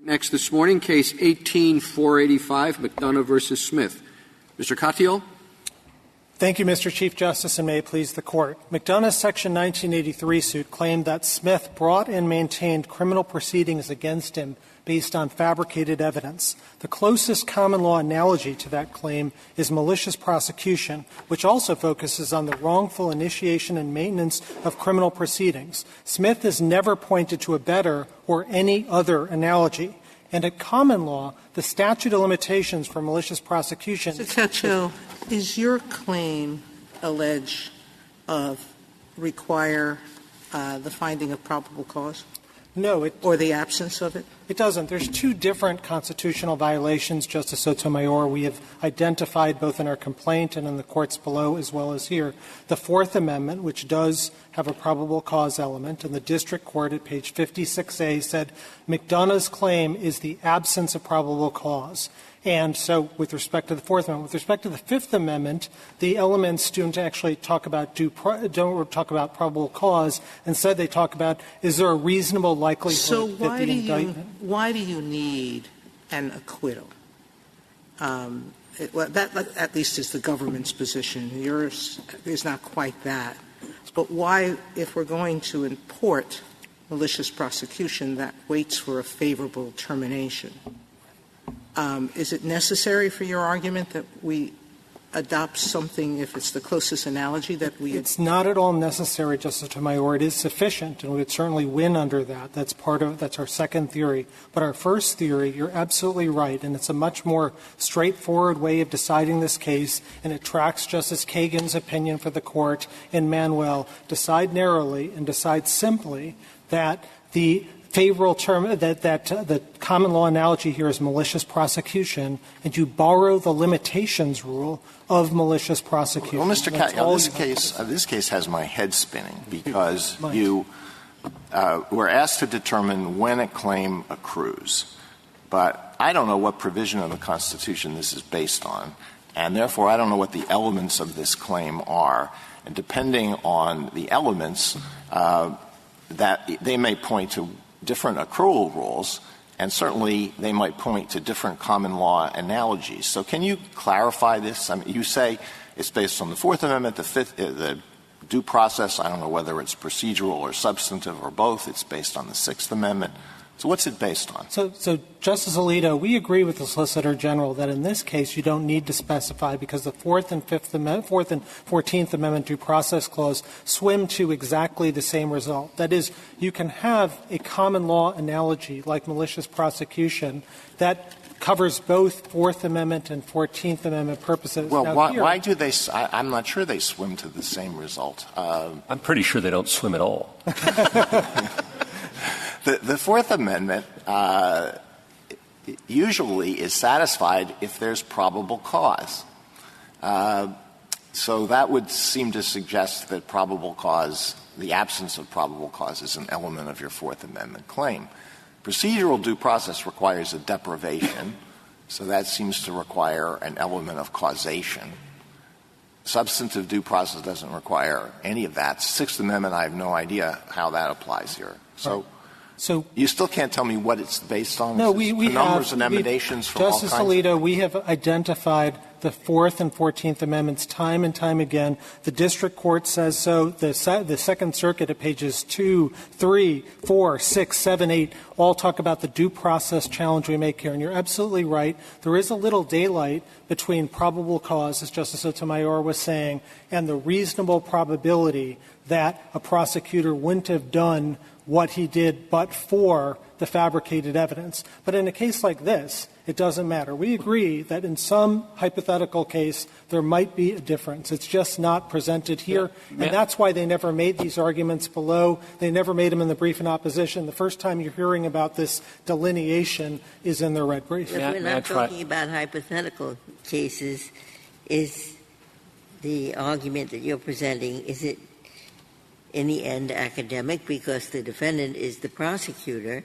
Next this morning, case 18-485, McDonough versus Smith. Mr. Katyal. Thank you, Mr. Chief Justice, and may it please the Court. McDonough's Section 1983 suit claimed that Smith brought and maintained criminal proceedings against him based on fabricated evidence. The closest common law analogy to that claim is malicious prosecution, which also focuses on the wrongful initiation and maintenance of criminal proceedings. Smith has never pointed to a better or any other analogy. And at common law, the statute of limitations for malicious prosecution. Mr. Katyal, is your claim require the finding of probable cause? No. Or the absence of it? It doesn't. There's two different constitutional violations, Justice Sotomayor, we have identified both in our complaint and in the courts below as well as here. The Fourth Amendment, which does have a probable cause element, and the district court at page 56A said McDonough's claim is the absence of probable cause. And so with respect to the Fourth Amendment, with respect to the Fifth Amendment, the elements don't actually talk about don't talk about probable cause. Instead, they talk about is there a reasonable likelihood that the indictment. Why do you need an acquittal? That at least is the government's position. Yours is not quite that. But why, if we're going to import malicious prosecution, that waits for a favorable termination? Is it necessary for your argument that we adopt something, if it's the closest analogy, that we... It's not at all necessary, Justice Sotomayor. It is sufficient, and we would certainly win under that. That's our second theory. But our first theory, you're absolutely right, and it's a much more straightforward way of deciding this case, and it tracks Justice Kagan's opinion for the Court in Manuel. Decide narrowly and decide simply that the favorable term that the common law analogy here is malicious prosecution, and you borrow the limitations rule of malicious prosecution. Well, Mr. Katyal, this case has my head spinning because you were asked to determine when a claim accrues, but I don't know what provision of the Constitution this is based on, and therefore I don't know what the elements of this claim are. And depending on the elements, that they may point to different accrual rules, and certainly they might point to different common law analogies. So can you clarify this? I mean, you say it's based on the Fourth Amendment, the due process. I don't know whether it's procedural or substantive or both. It's based on the Sixth Amendment. So what's it based on? So Justice Alito, we agree with the Solicitor General that in this case you don't need to specify because the Fourth and 14th Amendment due process clause swim to exactly the same result. That is, you can have a common law analogy like malicious prosecution that covers both Fourth Amendment and 14th Amendment purposes. Well, why do they – I'm not sure they swim to the same result. I'm pretty sure they don't swim at all. The Fourth Amendment usually is satisfied if there's probable cause. So that would seem to suggest that probable cause, the absence of probable cause, is an element of your Fourth Amendment claim. Procedural due process requires a deprivation, so that seems to require an element of causation. Substantive due process doesn't require any of that. Sixth Amendment, I have no idea how that applies here. So you still can't tell me what it's based on? No, we numbers and emanations from Justice all kinds? Alito, we have identified the Fourth and 14th Amendments time and time again. The district court says so. The Second Circuit at pages 2, 3, 4, 6, 7, 8 all talk about the due process challenge we make here. And you're absolutely right. There is a little daylight between probable cause, as Justice Sotomayor was saying, and the reasonable probability that a prosecutor wouldn't have done what he did but for the fabricated evidence. But in a case like this, it doesn't matter. We agree that in some hypothetical case there might be a difference. It's just not presented here. And that's why they never made these arguments below. They never made them in the brief in opposition. The first time you're hearing about this delineation is in their red brief. If we're not talking about hypothetical cases, is the argument that you're presenting, is it in the end academic because the defendant is the prosecutor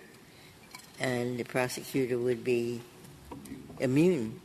and the prosecutor would be immune?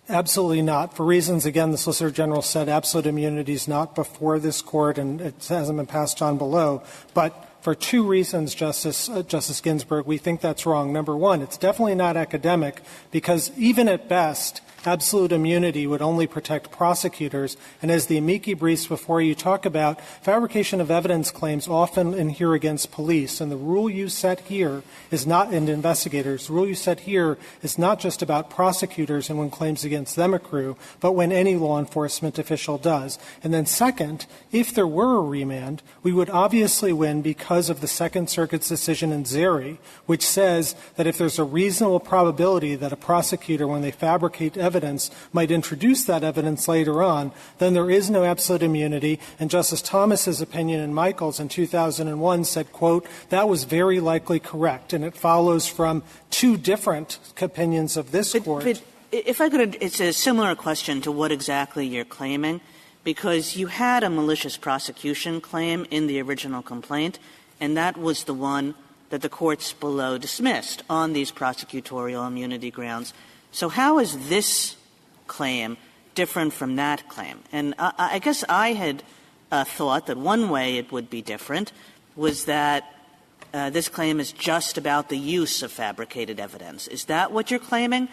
Absolutely not. For reasons, again, the Solicitor General said absolute immunity is not before this Court and it hasn't been passed on below. But For two reasons, Justice Ginsburg, we think that's wrong. Number one, it's definitely not academic because even at best, absolute immunity would only protect prosecutors. And as the amici briefs before you talk about, fabrication of evidence claims often inhere against police. And the rule you set here is not, and investigators, the rule you set here is not just about prosecutors and when claims against them accrue, but when any law enforcement official does. And then second, if there were a remand, we would obviously win because of the Second Circuit's decision in Zeri, which says that if there's a reasonable probability that a prosecutor, when they fabricate evidence, might introduce that evidence later on, then there is no absolute immunity. And Justice Thomas's opinion in Michaels in 2001 said, quote, that was very likely correct. And it follows from two different opinions of this Court. But if I could, it's a similar question to what exactly you're claiming, because you had a malicious prosecution claim in the original complaint, and that was the one that the courts below dismissed on these prosecutorial immunity grounds. So how is this claim different from that claim? And I guess I had thought that one way it would be different was that this claim is just about the use of fabricated evidence. Is that what you're claiming?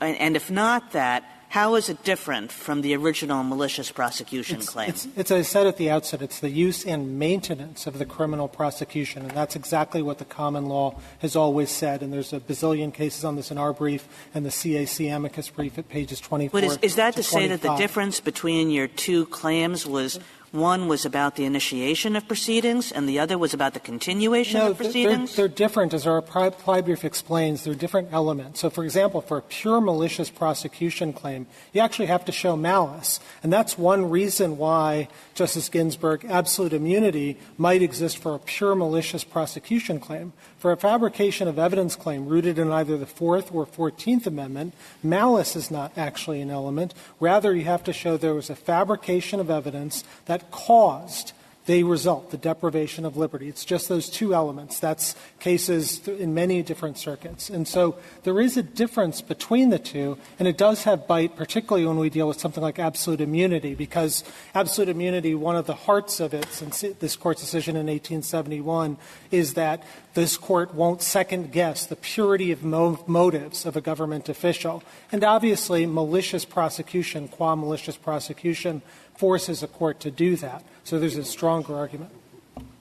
And if not that, how is it different from the original malicious prosecution claim? It's, as I said at the outset, it's the use and maintenance of the criminal prosecution, and that's exactly what the common law has always said. And there's a bazillion cases on this in our brief and the CAC amicus brief at pages 24 But is that to say 25. that the difference between your two claims was one was about the initiation of proceedings and the other was about the continuation of proceedings? They're different. As our reply brief explains, they're different elements. So, for example, for a pure malicious prosecution claim, you actually have to show malice. And that's one reason why, Justice Ginsburg, absolute immunity might exist for a pure malicious prosecution claim. For a fabrication of evidence claim rooted in either the Fourth or 14th Amendment, malice is not actually an element. Rather, you have to show there was a fabrication of evidence that caused the result, the deprivation of liberty. It's just those two elements. That's cases in many different circuits. And so there is a difference between the two, and it does have bite, particularly when we deal with something like absolute immunity, because absolute immunity, one of the hearts of it, since this Court's decision in 1871, is that this Court won't second-guess the purity of motives of a government official. And obviously, malicious prosecution, qua malicious prosecution, forces a court to do that. So there's a stronger argument.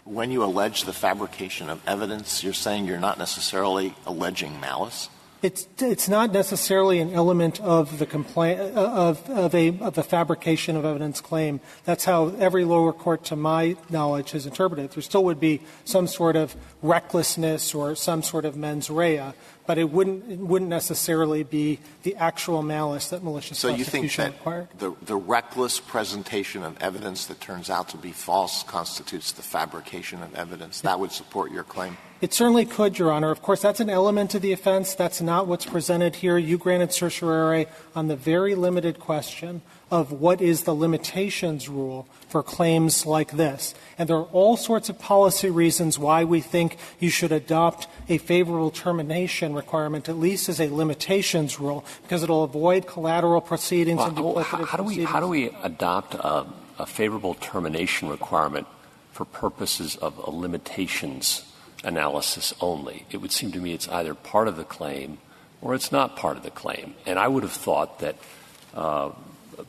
When you allege the fabrication of evidence, you're saying you're not necessarily alleging malice? It's not necessarily an element of the complaint of a fabrication of evidence claim. That's how every lower court, to my knowledge, has interpreted it. There still would be some sort of recklessness or some sort of mens rea, but it wouldn't necessarily be the actual malice that malicious prosecution required. So you think that the reckless presentation of evidence that turns out to be false constitutes the fabrication of evidence? That would support your claim? It certainly could, Your Honor. Of course, that's an element of the offense. That's not what's presented here. You granted certiorari on the very limited question of what is the limitations rule for claims like this. And there are all sorts of policy reasons why we think you should adopt a favorable termination requirement, at least as a limitations rule, because it will avoid collateral proceedings and duplicative proceedings. How do we adopt a favorable termination requirement for purposes of a limitations analysis only? It would seem to me it's either part of the claim or it's not part of the claim. And I would have thought that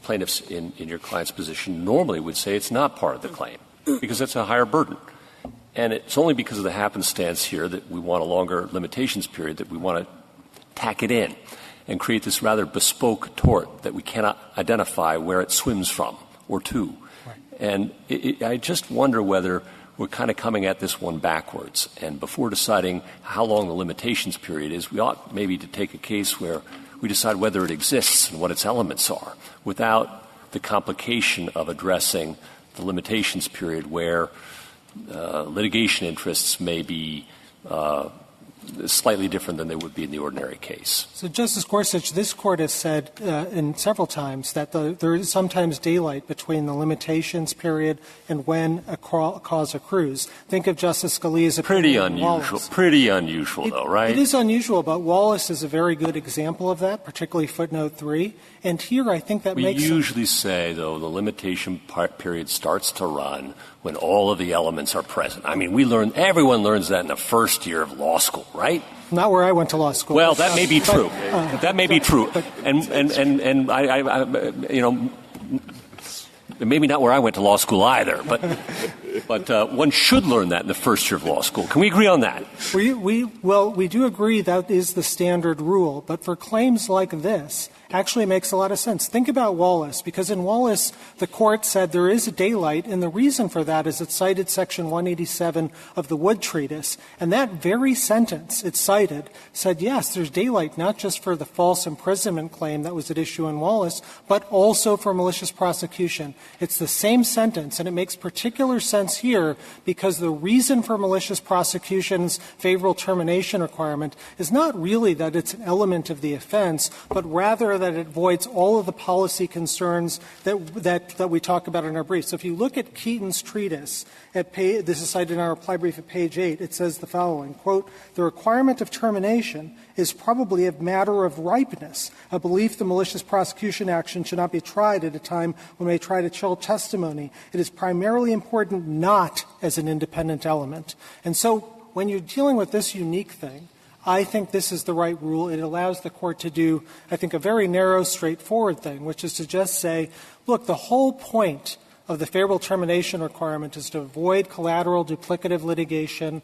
plaintiffs in your client's position normally would say it's not part of the claim because it's a higher burden. And it's only because of the happenstance here that we want a longer limitations period that we want to tack it in and create this rather bespoke tort that we cannot identify where it swims from or to. Right. And I just wonder whether we're kind of coming at this one backwards. And before deciding how long the limitations period is, we ought maybe to take a case where we decide whether it exists and what its elements are without the complication of addressing the limitations period where litigation interests may be slightly different than they would be in the ordinary case. So, Justice Gorsuch, this Court has said in several times that there is sometimes daylight between the limitations period and when a cause accrues. Think of Justice Scalia's opinion. Pretty unusual, though, right? It is unusual, but Wallace is a very good example of that, particularly footnote 3. And here I think that makes sense. We usually say, though, the limitation period starts to run when all of the elements are present. I mean, everyone learns that in the first year of law school, right? Not where I went to law school. Well, that may be true. That may be true. And I you know, maybe not where I went to law school either, but one should learn that in the first year of law school. Can we agree on that? We do agree that is the standard rule, but for claims like this, actually makes a lot of sense. Think about Wallace, because in Wallace, the Court said there is a daylight, and the reason for that is it cited Section 187 of the Wood Treatise, and that very sentence it cited said, yes, there's daylight not just for the false imprisonment claim that was at issue in Wallace, but also for malicious prosecution. It's the same sentence, and it makes particular sense here because the reason for malicious prosecution's favorable termination requirement is not really that it's an element of the offense, but rather that it voids all of the policy concerns that we talk about in our brief. So if you look at Keaton's treatise, this is cited in our reply brief at page 8, it says the following, quote, "The requirement of termination is probably a matter of ripeness, a belief the malicious prosecution action should not be tried at a time when they try to chill testimony. It is primarily important not as an independent element." And so when you're dealing with this unique thing, I think this is the right rule. It allows the Court to do, I think, a very narrow, straightforward thing, which is to just say, look, the whole point of the favorable termination requirement is to avoid collateral duplicative litigation,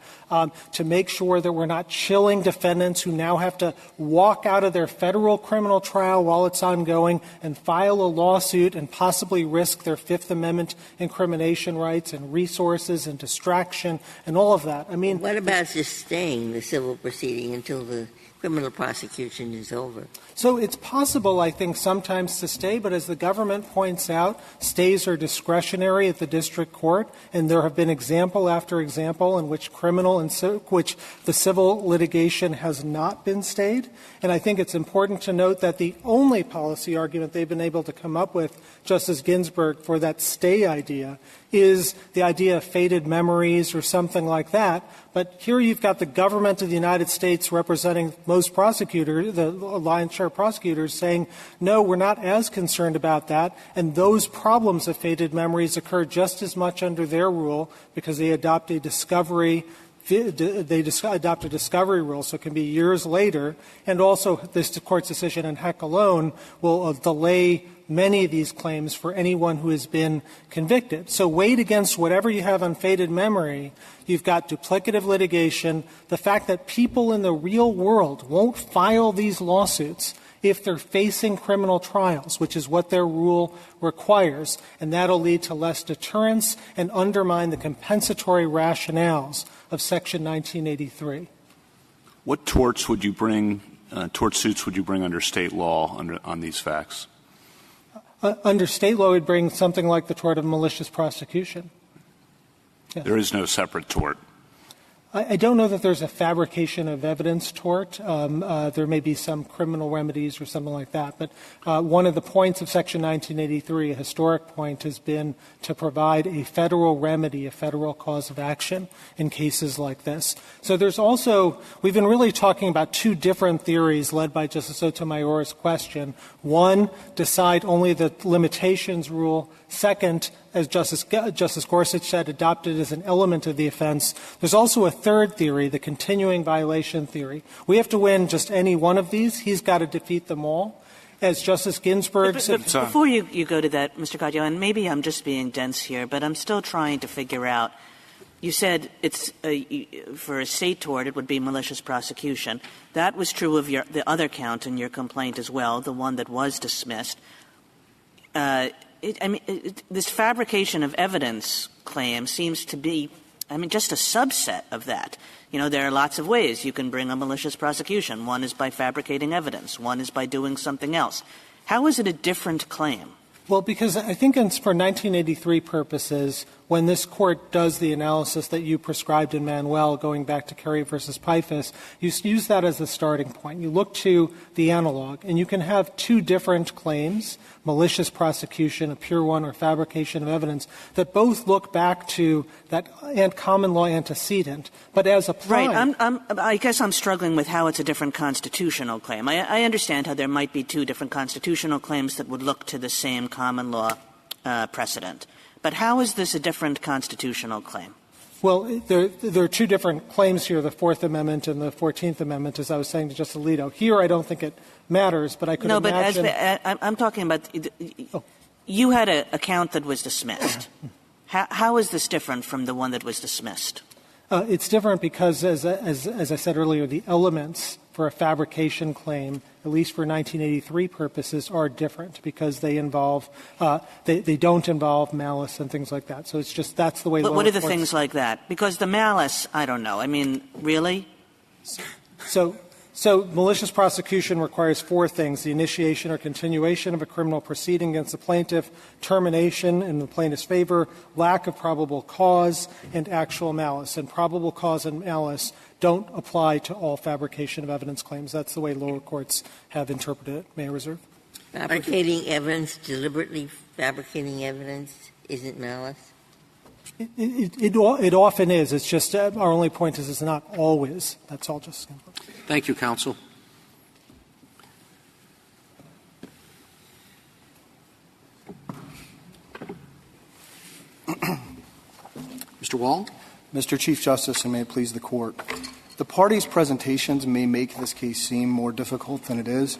to make sure that we're not chilling defendants who now have to walk out of their federal criminal trial while it's ongoing and file a lawsuit and possibly risk their Fifth Amendment incrimination rights and resources and distraction and all of that. I mean, what about just staying the civil proceeding until the criminal prosecution is over? So it's possible, I think, sometimes to stay, but as the government points out, stays are discretionary at the district court, and there have been example after example in which which the civil litigation has not been stayed. And I think it's important to note that the only policy argument they've been able to come up with, Justice Ginsburg, for that stay idea is the idea of faded memories or something like that. But here you've got the government of the United States representing most prosecutors, the lion's share of prosecutors, saying, no, we're not as concerned about that, and those problems of faded memories occur just as much under their rule because they adopt a discovery rule, so it can be years later, and also this Court's decision in Heck alone will delay many of these claims for anyone who has been convicted. So weighed against whatever you have on faded memory, you've got duplicative litigation, the fact that people in the real world won't file these lawsuits if they're facing criminal trials, which is what their rule requires, and that'll lead to less deterrence and undermine the compensatory rationales of Section 1983. What torts would you bring, tort suits would you bring under state law on these facts? Under state law, it would bring something like the tort of malicious prosecution. Yes. There is no separate tort. I don't know that there's a fabrication of evidence tort. There may be some criminal remedies or something like that. But one of the points of Section 1983, a historic point, has been to provide a federal remedy, a federal cause of action in cases like this. So there's also, we've been really talking about two different theories led by Justice Sotomayor's question. One, decide only the limitations rule. Second, as Justice Gorsuch said, adopted as an element of the offense. There's also a third theory, the continuing violation theory. We have to win just any one of these. He's got to defeat them all. As Justice Ginsburg said. Before you go to that, Mr. Katyal, and maybe I'm just being dense here, but I'm still trying to figure out. You said it's for a state tort, it would be malicious prosecution. That was true of the other count in your complaint as well, the one that was dismissed. This fabrication of evidence claim seems to be, just a subset of that. There are lots of ways you can bring a malicious prosecution. One is by fabricating evidence. One is by doing something else. How is it a different claim? Well, because I think for 1983 purposes, when this court does the analysis that you prescribed in Manuel, going back to Kerry versus Pifus, you use that as the starting point. You look to the analog, and you can have two different claims, malicious prosecution, a pure one, or fabrication of evidence, that both look back to that common law antecedent, but as applied. Right. I guess I'm struggling with how it's a different constitutional claim. I understand how there might be two different constitutional claims that would look to the same common law precedent. But how is this a different constitutional claim? Well, there are two different claims here, the Fourth Amendment and the 14th Amendment, as I was saying to Justice Alito. Here, I don't think it matters, but I could imagine. No, but I'm talking about you had a count that was dismissed. How is this different from the one that was dismissed? It's different because, as I said earlier, the elements for a fabrication claim, at least for 1983 purposes, are different because they involve they don't involve malice and things like that. So it's just that's the way. But what are the things like that? Because the malice, I don't know. I mean, really? So malicious prosecution requires four things: the initiation or continuation of a criminal proceeding against the plaintiff, termination in the plaintiff's favor, lack of probable cause, and actual malice. And probable cause and malice don't apply to all fabrication of evidence claims. That's the way lower courts have interpreted it. May I reserve? Fabricating evidence, deliberately fabricating evidence, isn't malice? It often is. It's just our only point is it's not always. That's all. Just. Thank you, counsel. Mr. Wall? Mr. Chief Justice, and may it please the Court, the parties' presentations may make this case seem more difficult than it is.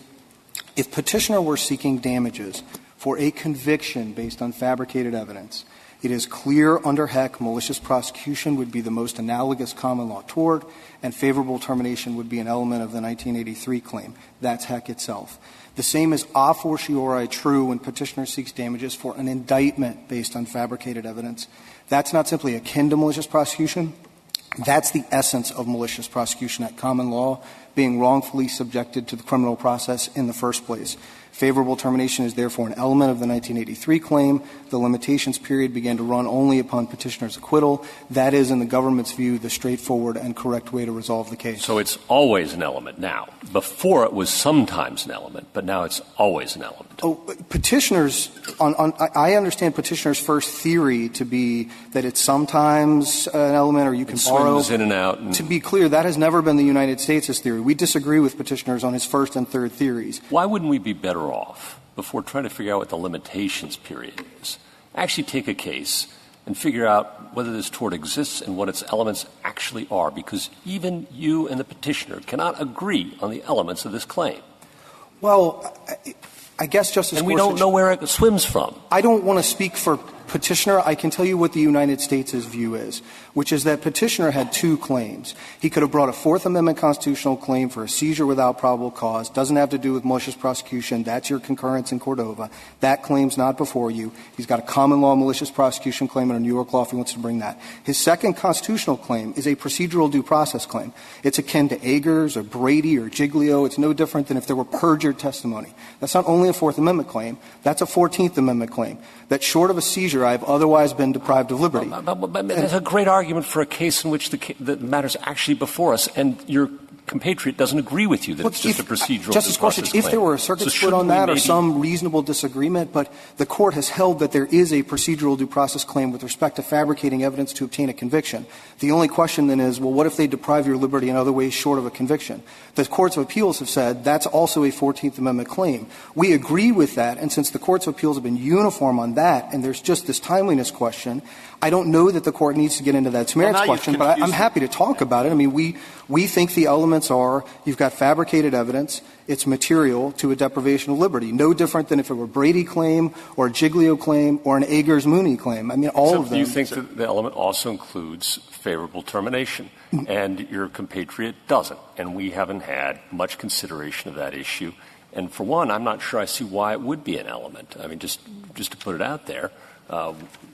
If petitioner were seeking damages for a conviction based on fabricated evidence, it is clear under Heck malicious prosecution would be the most analogous common law tort, and favorable termination would be an element of the 1983 claim. That's Heck itself. The same is a fortiori true when petitioner seeks damages for an indictment based on fabricated evidence. That's not simply akin to malicious prosecution. That's the essence of malicious prosecution at common law, being wrongfully subjected to the criminal process in the first place. Favorable termination is therefore an element of the 1983 claim. The limitations period began to run only upon petitioner's acquittal. That is, in the government's view, the straightforward and correct way to resolve the case. So it's always an element now. Before it was sometimes an element, but now it's always an element. Oh, petitioners I understand petitioner's first theory to be that it's sometimes an element or you can borrow. Swings in and out. To be clear, that has never been the United States' theory. We disagree with petitioners on his first and third theories. Why wouldn't we be better off, before trying to figure out what the limitations period is, actually take a case and figure out whether this tort exists and what its elements actually are, because even you and the petitioner cannot agree on the elements of this claim. Well, I guess, Justice And we don't know where it swims from. I don't want to speak for petitioner. I can tell you what the United States' view is, which is that petitioner had two claims. He could have brought a Fourth Amendment constitutional claim for a seizure without probable cause. Doesn't have to do with malicious prosecution. That's your concurrence in Cordova. That claim's not before you. He's got a common law malicious prosecution claim under New York law if he wants to bring that. His second constitutional claim is a procedural due process claim. It's akin to Agers or Brady or Giglio. It's no different than if there were perjured testimony. That's not only a Fourth Amendment claim. That's a 14th Amendment claim. That short of a seizure, I've otherwise been deprived of liberty. But there's a great argument for a case in which the matter's actually before us, and your compatriot doesn't agree with you that it's just a procedural Justice due process Gorsuch, if there were a circuit split on that or some reasonable disagreement, but the Court has held that there is a procedural due process claim with respect to fabricating evidence to obtain a conviction. The only question then is, well, what if they deprive your liberty in other ways short of a conviction? The courts of appeals have said that's also a 14th Amendment claim. We agree with that, and since the courts of appeals have been uniform on that, and there's just this timeliness question, I don't know that the Court needs to get into that merits question, but I'm happy to talk about it. I mean, we think the elements are you've got fabricated evidence, it's material to a deprivation of liberty, no different than if it were a Brady claim or a Giglio claim or an Agers-Mooney claim. I mean, all of them. Do you think that the element also includes favorable termination, and your compatriot doesn't, and we haven't had much consideration of that issue? And for one, I'm not sure I see why it would be an element. I mean, just to put it out there,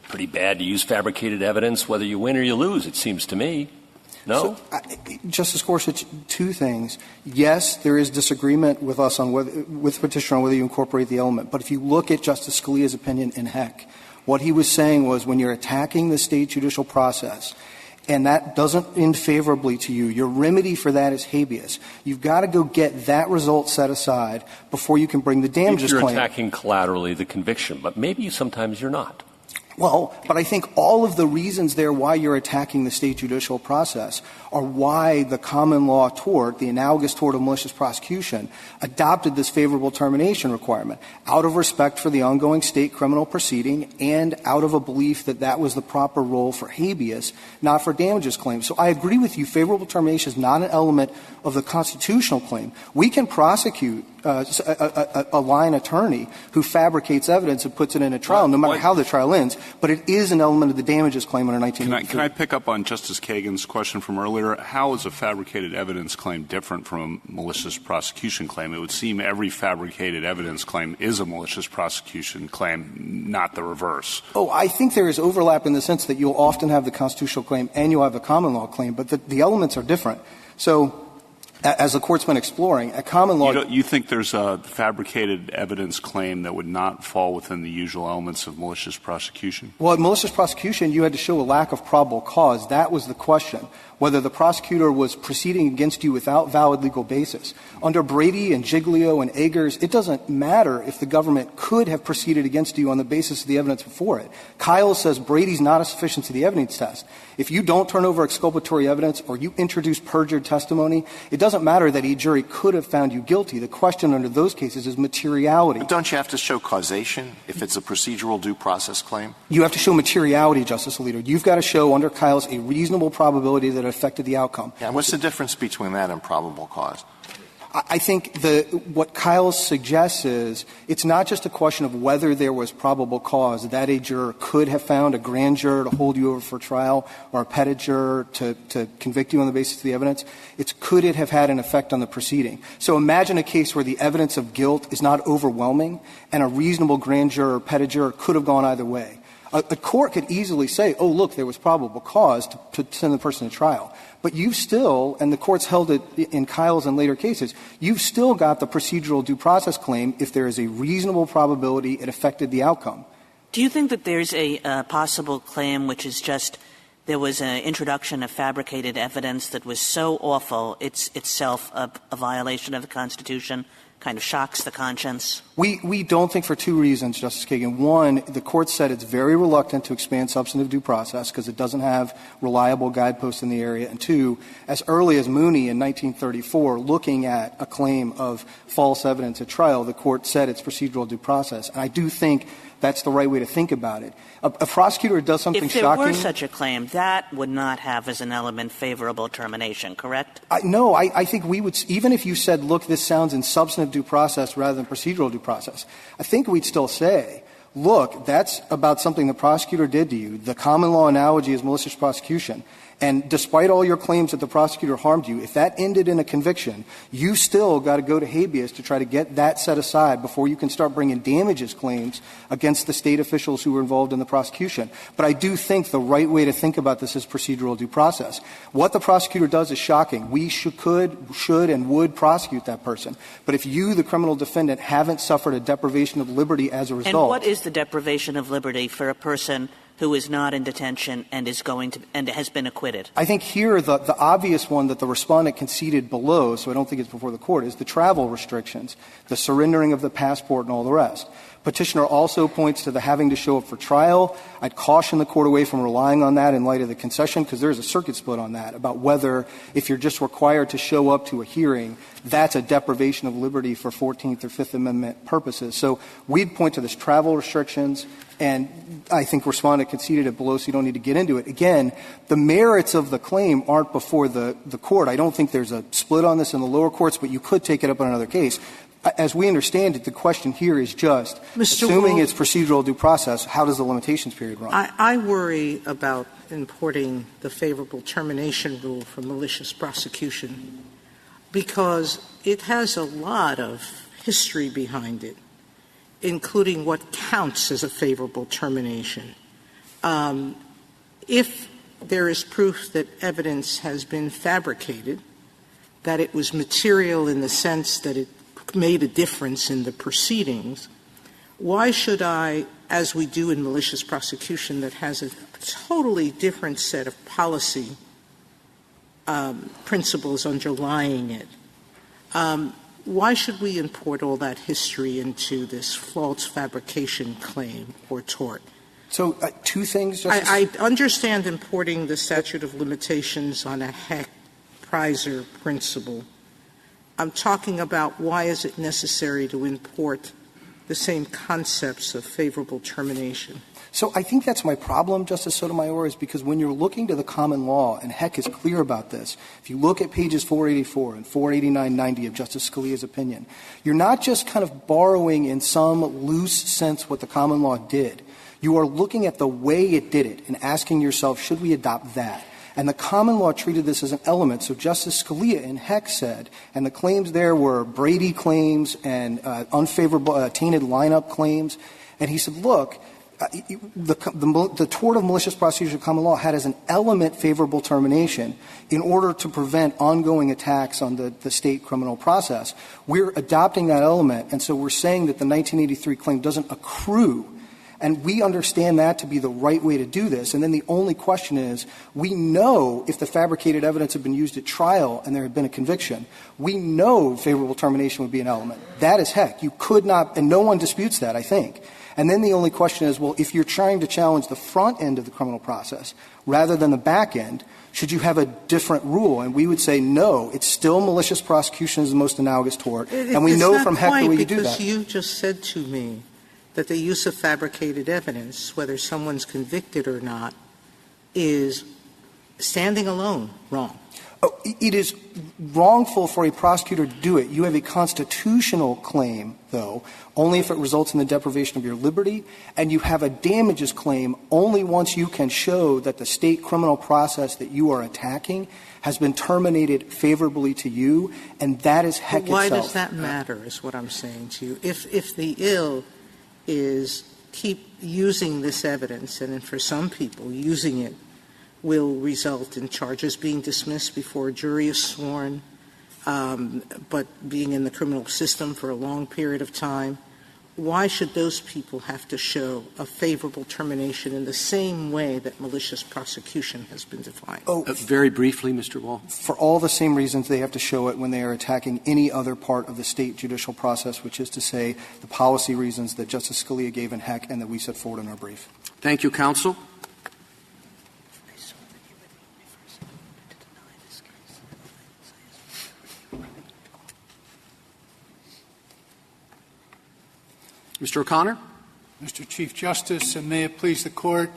pretty bad to use fabricated evidence whether you win or you lose, it seems to me. No? So, Justice Gorsuch, two things. Yes, there is disagreement with us on with the petitioner on whether you incorporate the element. But if you look at Justice Scalia's opinion in Heck, What he was saying was when you're attacking the state judicial process, and that doesn't end favorably to you, your remedy for that is habeas. You've got to go get that result set aside before you can bring the damages claim. You're attacking collaterally the conviction, but maybe sometimes you're not. Well, but I think all of the reasons there why you're attacking the state judicial process are why the common law tort, the analogous tort of malicious prosecution, adopted this favorable termination requirement out of respect for the ongoing state criminal proceeding and out of a belief that that was the proper role for habeas, not for damages claims. So I agree with you. Favorable termination is not an element of the constitutional claim. We can prosecute a lying attorney who fabricates evidence and puts it in a trial, no matter how the trial ends, but it is an element of the damages claim under 1983. Can I pick up on Justice Kagan's question from earlier? How is a fabricated evidence claim different from a malicious prosecution claim? It would seem every fabricated evidence claim is a malicious prosecution claim, not the reverse. Oh, I think there is overlap in the sense that you'll often have the constitutional claim and you'll have the common law claim, but the elements are different. So as the Court's been exploring, a common law — You think there's a fabricated evidence claim that would not fall within the usual elements of malicious prosecution? Well, in malicious prosecution, you had to show a lack of probable cause. That was the question, whether the prosecutor was proceeding against you without valid legal basis. Under Brady and Giglio and Eggers, it doesn't matter if the government could have proceeded against you on the basis of the evidence before it. Kyle says Brady's not a sufficiency of the evidence test. If you don't turn over exculpatory evidence or you introduce perjured testimony, it doesn't matter that a jury could have found you guilty. The question under those cases is materiality. But don't you have to show causation if it's a procedural due process claim? You have to show materiality, Justice Alito. You've got to show under Kyle's a reasonable probability that it affected the outcome. Yeah, what's the difference between that and probable cause? I think what Kyle suggests is it's not just a question of whether there was probable cause, that a juror could have found a grand juror to hold you over for trial or a petty juror to convict you on the basis of the evidence. It's could it have had an effect on the proceeding. So imagine a case where the evidence of guilt is not overwhelming and a reasonable grand juror or petty juror could have gone either way. A court could easily say, oh, look, there was probable cause to send the person to trial. But you've still, and the court's held it in Kyle's and later cases, you've still got the procedural due process claim if there is a reasonable probability it affected the outcome. Do you think that there's a possible claim which is just there was an introduction of fabricated evidence that was so awful it's itself a violation of the Constitution? Kind of shocks the conscience? We don't think for two reasons, Justice Kagan. One, the Court said it's very reluctant to expand substantive due process because it doesn't have reliable guideposts in the area. And two, as early as Mooney in 1934, looking at a claim of false evidence at trial, the Court said it's procedural due process. And I do think that's the right way to think about it. A prosecutor does something shocking. If there were such a claim, that would not have as an element favorable termination, correct? No, I think we would, even if you said, look, this sounds in substantive due process rather than procedural due process, I think we'd still say, look, that's about something the prosecutor did to you. The common law analogy is malicious prosecution. And despite all your claims that the prosecutor harmed you, if that ended in a conviction, you still got to go to habeas to try to get that set aside before you can start bringing damages claims against the state officials who were involved in the prosecution. But I do think the right way to think about this is procedural due process. What the prosecutor does is shocking. We should, and would prosecute that person. But if you, the criminal defendant, haven't suffered a deprivation of liberty as a result. And what is the deprivation of liberty for a person who is not in detention and is going to and has been acquitted? I think here the obvious one that the respondent conceded below, so I don't think it's before the Court, is the travel restrictions, the surrendering of the passport and all the rest. Petitioner also points to the having to show up for trial. I'd caution the Court away from relying on that in light of the concession, because there's a circuit split on that about whether, if you're just required to show up to a hearing, that's a deprivation of liberty for 14th or 5th Amendment purposes. So we'd point to this travel restrictions, and I think respondent conceded it below, so you don't need to get into it. Again, the merits of the claim aren't before the Court. I don't think there's a split on this in the lower courts, but you could take it up on another case. As we understand it, the question here is just, assuming it's procedural due process, how does the limitations period run? I worry about importing the favorable termination rule for malicious prosecution because it has a lot of history behind it, including what counts as a favorable termination. If there is proof that evidence has been fabricated, that it was material in the sense that it made a difference in the proceedings, why should I as we do in malicious prosecution that has a totally different set of policy principles underlying it, why should we import all that history into this false fabrication claim or tort? So two things, Justice. I understand importing the statute of limitations on a Heck-Prizer principle. I'm talking about why is it necessary to import the same concepts of favorable termination? So I think that's my problem, Justice Sotomayor, is because when you're looking to the common law, and Heck is clear about this, if you look at pages 484 and 489-90 of Justice Scalia's opinion, you're not just kind of borrowing in some loose sense what the common law did. You are looking at the way it did it and asking yourself, should we adopt that? And the common law treated this as an element. So Justice Scalia in Heck said, and the claims there were Brady claims and unfavorable tainted lineup claims, and he said, look, the tort of malicious prosecution of common law had as an element favorable termination in order to prevent ongoing attacks on the state criminal process. We're adopting that element, and so we're saying that the 1983 claim doesn't accrue. And we understand that to be the right way to do this. And then the only question is, we know if the fabricated evidence had been used at trial and there had been a conviction, we know favorable termination would be an element. That is Heck. You could not, and no one disputes that, I think. And then the only question is, well, if you're trying to challenge the front end of the criminal process rather than the back end, should you have a different rule? And we would say, no, it's still malicious prosecution is the most analogous tort. And we know from Heck the way you do that. Because you just said to me that the use of fabricated evidence, whether someone's convicted or not, is standing alone wrong. Oh, it is wrongful for a prosecutor to do it. You have a constitutional claim, though, only if it results in the deprivation of your liberty, and you have a damages claim only once you can show that the state criminal process that you are attacking has been terminated favorably to you, and that is Heck itself. Why does that matter, is what I'm saying to you. If the ill is keep using this evidence, and for some people using it will result in charges being dismissed before a jury is sworn, but being in the criminal system for a long period of time, why should those people have to show a favorable termination in the same way that malicious prosecution has been defined? Very briefly, Mr. Wall. For all the same reasons they have to show it when they are attacking any other part of the state judicial process, which is to say the policy reasons that Justice Scalia gave in Heck and that we set forward in our brief. Thank you, counsel. Mr. O'Connor. Mr. Chief Justice, and may it please the Court,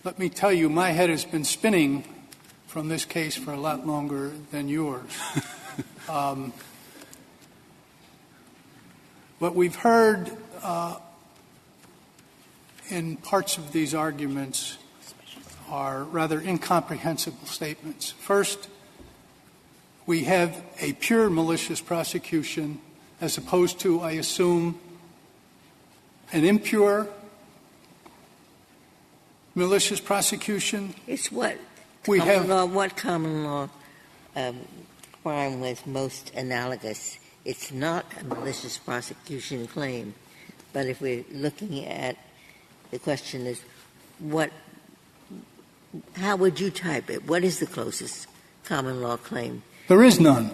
let me tell you, my head has been spinning from this case for a lot longer than yours. What we've heard in parts of these arguments are rather incomprehensible statements. First, we have a pure malicious prosecution as opposed to, I assume, an impure malicious prosecution. It's what we common have. Law, what common law crime was most analogous? It's not a malicious prosecution claim, but if we're looking at the question is, how would you type it? What is the closest common law claim? There is none.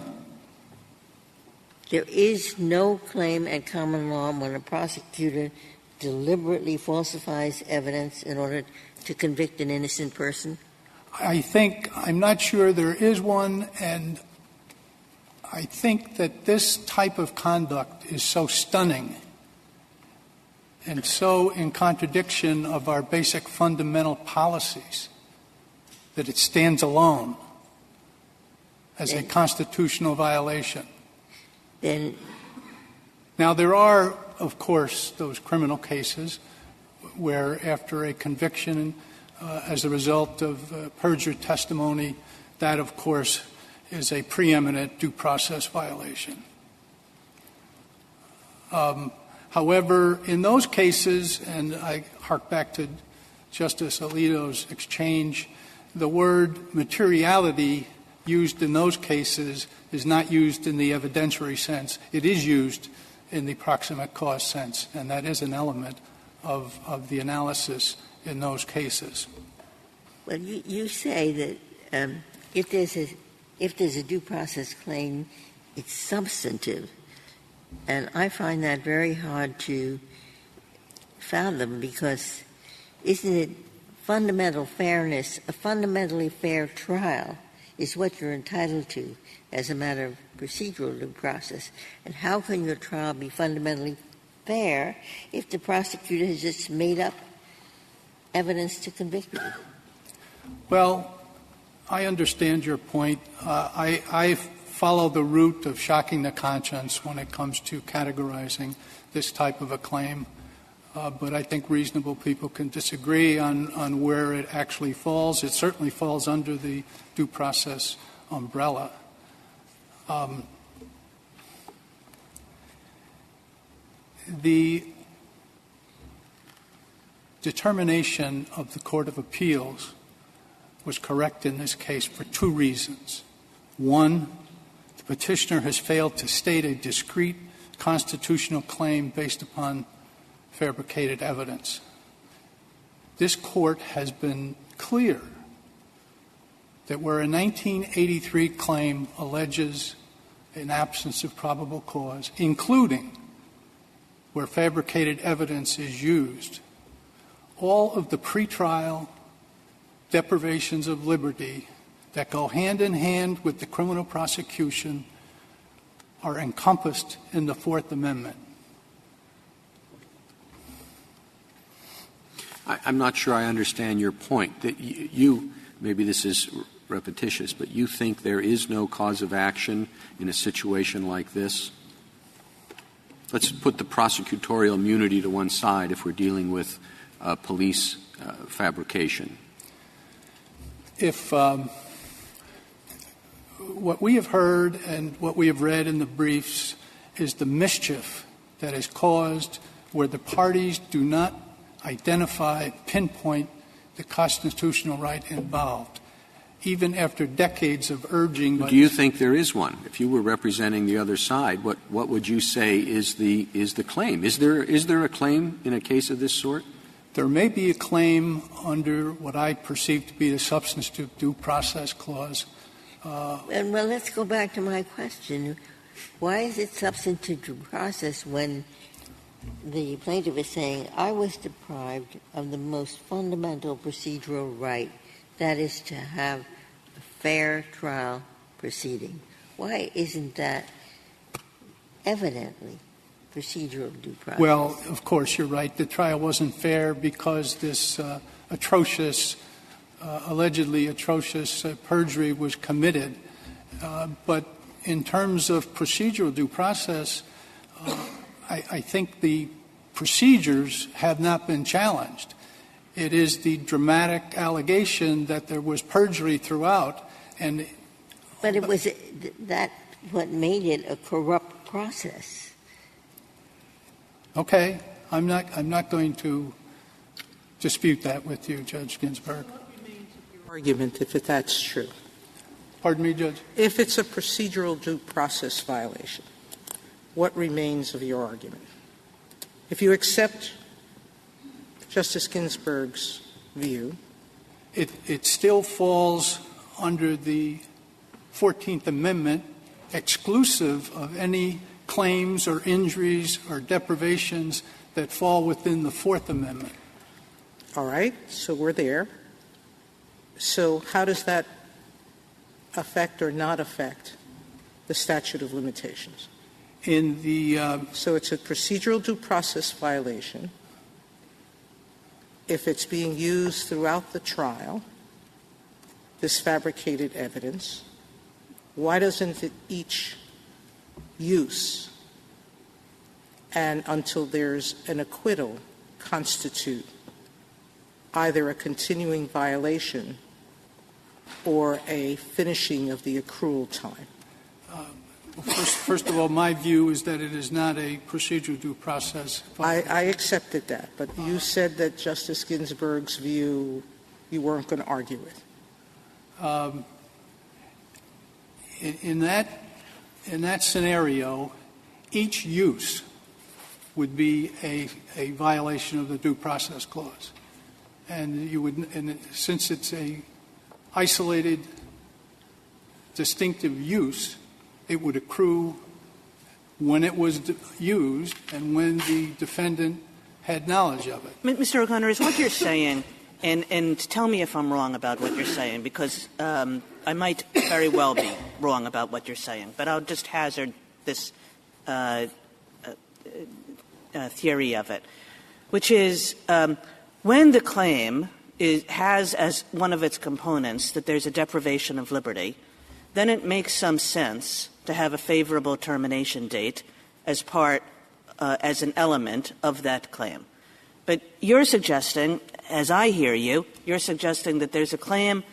There is no claim at common law when a prosecutor deliberately falsifies evidence in order to convict an innocent person? I'm not sure there is one, and I think that this type of conduct is so stunning and so in contradiction of our basic fundamental policies that it stands alone as a constitutional violation. Now, there are, of course, those criminal cases where after a conviction as a result of perjured testimony, that, of course, is a preeminent due process violation. However, in those cases, and I hark back to Justice Alito's exchange, the word materiality used in those cases is not used in the evidentiary sense. It is used in the proximate cause sense, and that is an element of the analysis in those cases. Well, you say that if there's a due process claim, it's substantive. And I find that very hard to fathom, because isn't it fundamental fairness? A fundamentally fair trial is what you're entitled to as a matter of procedural due process. And how can your trial be fundamentally fair if the prosecutor has just made up evidence to convict you? Well, I understand your point. I follow the route of shocking the conscience when it comes to categorizing this type of a claim. But I think reasonable people can disagree on where it actually falls. It certainly falls under the due process umbrella. The determination of the Court of Appeals was correct in this case for two reasons. One, the petitioner has failed to state a discrete constitutional claim based upon fabricated evidence. This Court has been clear that where a 1983 claim alleges an absence of probable cause, including where fabricated evidence is used, all of the pretrial deprivations of liberty that go hand in hand with the criminal prosecution are encompassed in the Fourth Amendment. I'm not sure I understand your point. That you, maybe this is repetitious, but you think there is no cause of action in a situation like this? Let's put the prosecutorial immunity to one side if we're dealing with police fabrication. If what we have heard and what we have read in the briefs is the mischief that is caused where the parties do not identify, pinpoint the constitutional right involved, even after decades of urging. Do you think there is one? If you were representing the other side, what would you say is the claim? Is there a claim in a case of this sort? There may be a claim under what I perceive to be the substantive due process clause. Well, let's go back to my question. Why is it substantive due process when the plaintiff is saying, I was deprived of the most fundamental procedural right, that is to have a fair trial proceeding? Why isn't that evidently procedural due process? Well, of course, you're right. The trial wasn't fair because this allegedly atrocious perjury was committed. But in terms of procedural due process, I think the procedures have not been challenged. It is the dramatic allegation that there was perjury throughout. But it was that what made it a corrupt process. Okay. I'm not going to dispute that with you, Judge Ginsburg. What remains of your argument if that's true? Pardon me, Judge? If it's a procedural due process violation, what remains of your argument? If you accept Justice Ginsburg's view, it still falls under the 14th Amendment, exclusive of any claims or injuries or deprivations that fall within the Fourth Amendment. all right, so we're there. So how does that affect or not affect the statute of limitations? So it's a procedural due process violation if it's being used throughout the trial, this fabricated evidence. Why doesn't it each use and until there's an acquittal constitute either a continuing violation or a finishing of the accrual time? First of all, my view is that it is not a procedural due process. I accepted that, but you said that Justice Ginsburg's view you weren't going to argue with. In that scenario, each use would be a violation of the Due Process Clause. And since it's a isolated, distinctive use, it would accrue when it was used and when the defendant had knowledge of it. Mr. O'Connor, is what you're saying, and tell me if I'm wrong about what you're saying, because I might very well be wrong about what you're saying, but I'll just hazard this theory of it, which is when the claim has as one of its components that there's a deprivation of liberty, then it makes some sense to have a favorable termination date as as an element of that claim. But you're suggesting, as I hear you, you're suggesting that there's a claim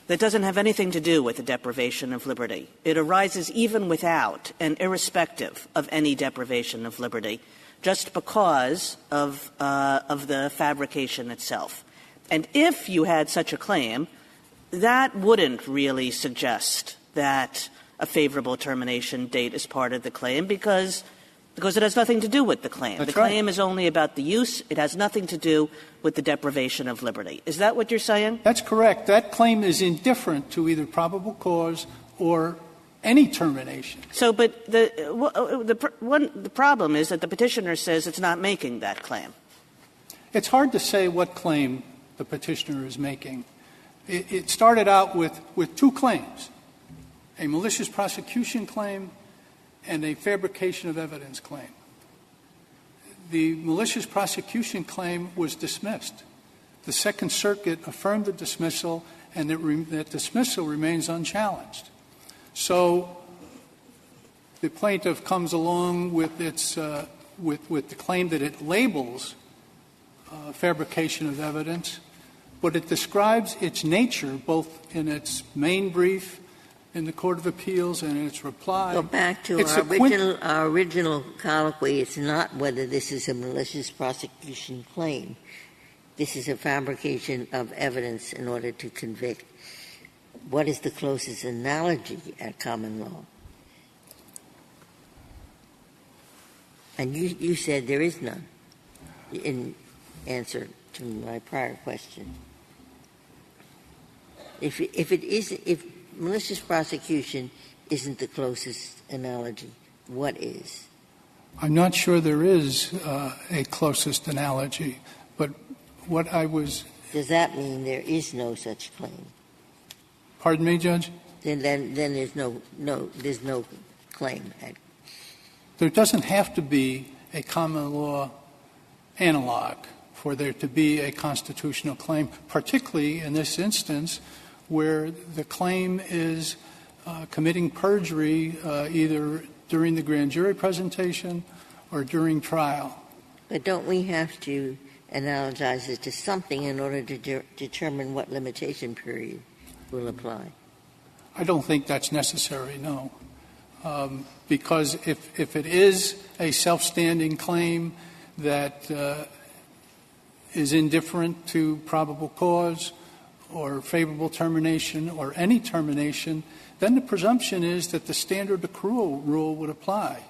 that doesn't have anything to do with the deprivation of liberty. It arises even without and irrespective of any deprivation of liberty, just because of the fabrication itself. And if you had such a claim, that wouldn't really suggest that a favorable termination date is part of the claim because it has nothing to do with the claim. That's the claim is only about the use. It has nothing to do with the deprivation of liberty. Is that what you're saying? That's correct. That claim is indifferent to either probable cause or any termination. So, but the problem is that the petitioner says it's not making that claim. It's hard to say what claim the petitioner is making. It started out with two claims, a malicious prosecution claim and a fabrication of evidence claim. The malicious prosecution claim was dismissed. The Second Circuit affirmed the dismissal, and that dismissal remains unchallenged. So the plaintiff comes along with its with the claim that it labels fabrication of evidence, but it describes its nature both in its main brief in the Court of Appeals and in its reply. Go back to our original colloquy. It's not whether this is a malicious prosecution claim. This is a fabrication of evidence in order to convict. What is the closest analogy at common law? And you said there is none in answer to my prior question. If malicious prosecution isn't the closest analogy, what is? I'm not sure there is a closest analogy, but what I was... Does that mean there is no such claim? Pardon me, Judge? Then there's no claim. There doesn't have to be a common law analog for there to be a constitutional claim, particularly in this instance where the claim is committing perjury either during the grand jury presentation or during trial. But don't we have to analogize it to something in order to determine what limitation period will apply? I don't think that's necessary, no. Because if it is a self-standing claim that is indifferent to probable cause or favorable termination or any termination, then the presumption is that the standard accrual rule would apply.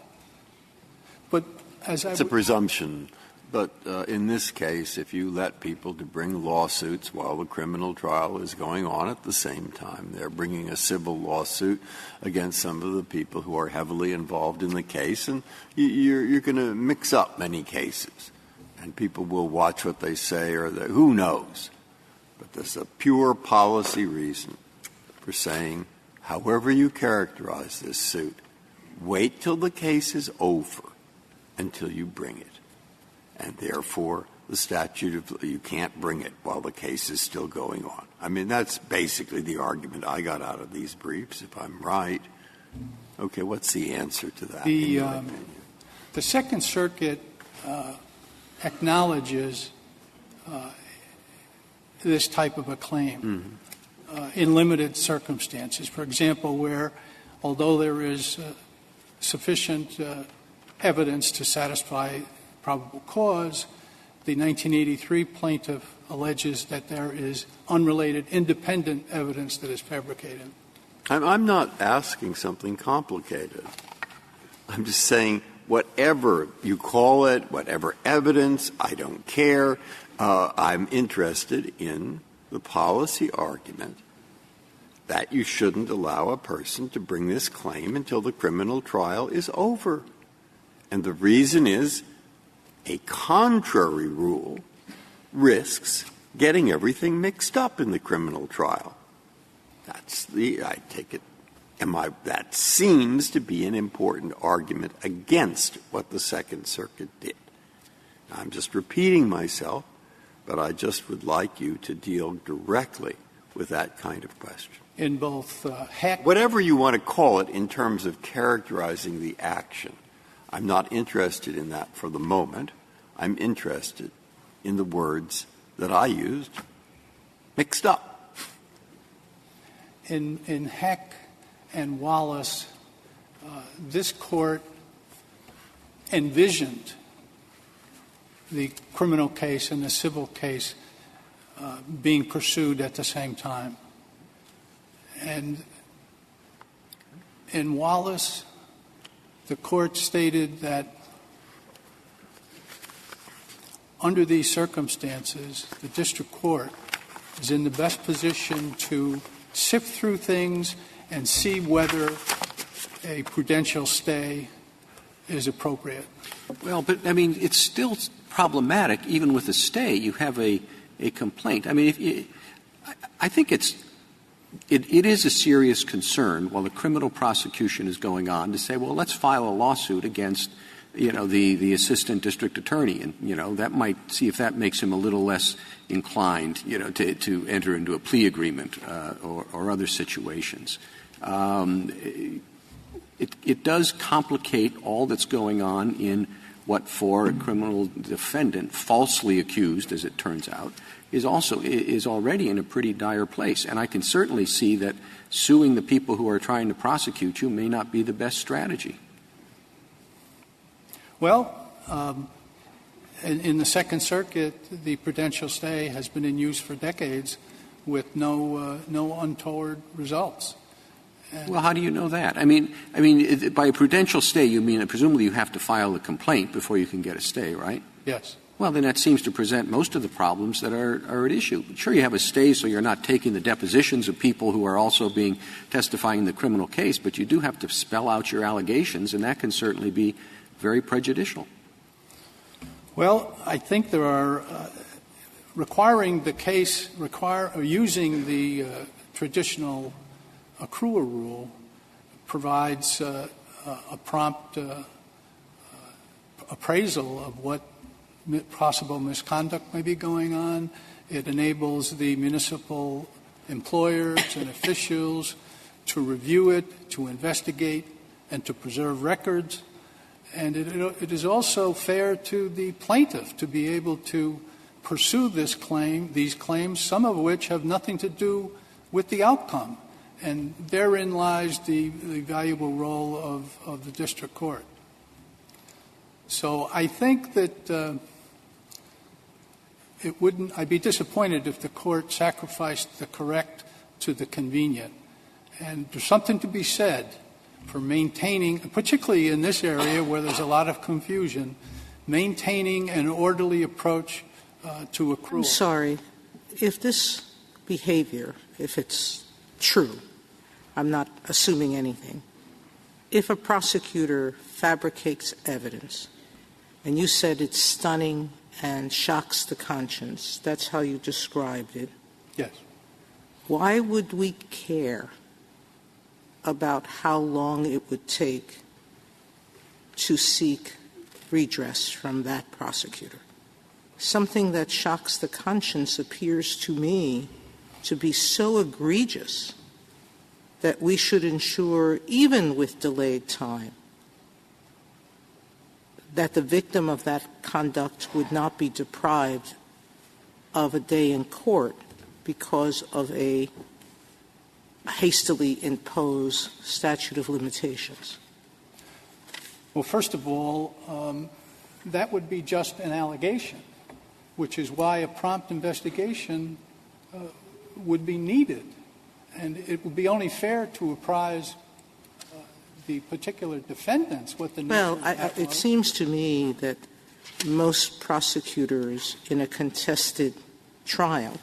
But as it's a presumption. But in this case, if you let people to bring lawsuits while the criminal trial is going on at the same time, they're bringing a civil lawsuit against some of the people who are heavily involved in the case, and you're going to mix up many cases. And people will watch what they say or who knows. But there's a pure policy reason for saying, however you characterize this suit, wait till the case is over until you bring it. And therefore, the statute of you can't bring it while the case is still going on. I mean, that's basically the argument I got out of these briefs, if I'm right. Okay, what's the answer to that? The Second Circuit acknowledges this type of a claim in limited circumstances. For example, where although there is sufficient evidence to satisfy probable cause, the 1983 plaintiff alleges that there is unrelated independent evidence that is fabricated. I'm not asking something complicated. I'm just saying, whatever you call it, whatever evidence, I don't care. I'm interested in the policy argument that you shouldn't allow a person to bring this claim until the criminal trial is over. And the reason is a contrary rule risks getting everything mixed up in the criminal trial. I take it, that seems to be an important argument against what the Second Circuit did. I'm just repeating myself, but I just would like you to deal directly with that kind of question. In both Heck. Whatever you want to call it in terms of characterizing the action, I'm not interested in that for the moment. I'm interested in the words that I used, mixed up. In Heck and Wallace, this Court envisioned the criminal case and the civil case being pursued at the same time. And in Wallace, the Court stated that under these circumstances, the district court is in the best position to sift through things and see whether a prudential stay is appropriate. Well, but, I mean, it's still problematic. Even with a stay, you have a complaint. I mean, I think it is a serious concern while the criminal prosecution is going on to say, well, let's file a lawsuit against, the assistant district attorney. And, that might see if that makes him a little less inclined, to enter into a plea agreement or other situations. It does complicate all that's going on in what for a criminal defendant, falsely accused, as it turns out, is already in a pretty dire place. And I can certainly see that suing the people who are trying to prosecute you may not be the best strategy. Well, in the Second Circuit, the prudential stay has been in use for decades with no untoward results. Well, how do you know that? I mean, by a prudential stay, you mean that presumably you have to file a complaint before you can get a stay, right? Yes. Well, then that seems to present most of the problems that are at issue. Sure, you have a stay so you're not taking the depositions of people who are also testifying in the criminal case, but you do have to spell out your allegations, and that can certainly be very prejudicial. Well, I think there are requiring the case using the traditional accrual rule provides a prompt appraisal of what possible misconduct may be going on. It enables the municipal employers and officials to review it, to investigate, and to preserve records. And it is also fair to the plaintiff to be able to pursue these claims, some of which have nothing to do with the outcome. And therein lies the valuable role of the district court. So I think that I'd be disappointed if the court sacrificed the correct to the convenient. And there's something to be said for maintaining, particularly in this area where there's a lot of confusion, maintaining an orderly approach to accrual. I'm sorry. If this behavior, if it's true, I'm not assuming anything. If a prosecutor fabricates evidence, and you said it's stunning and shocks the conscience, that's how you described it. Yes. Why would we care about how long it would take to seek redress from that prosecutor? Something that shocks the conscience appears to me to be so egregious that we should ensure, even with delayed time, that the victim of that conduct would not be deprived of a day in court because of a hastily imposed statute of limitations. Well, first of all, that would be just an allegation, which is why a prompt investigation would be needed. And it would be only fair to apprise the particular defendants what the Well, nature of that it was. seems to me that most prosecutors in a contested trial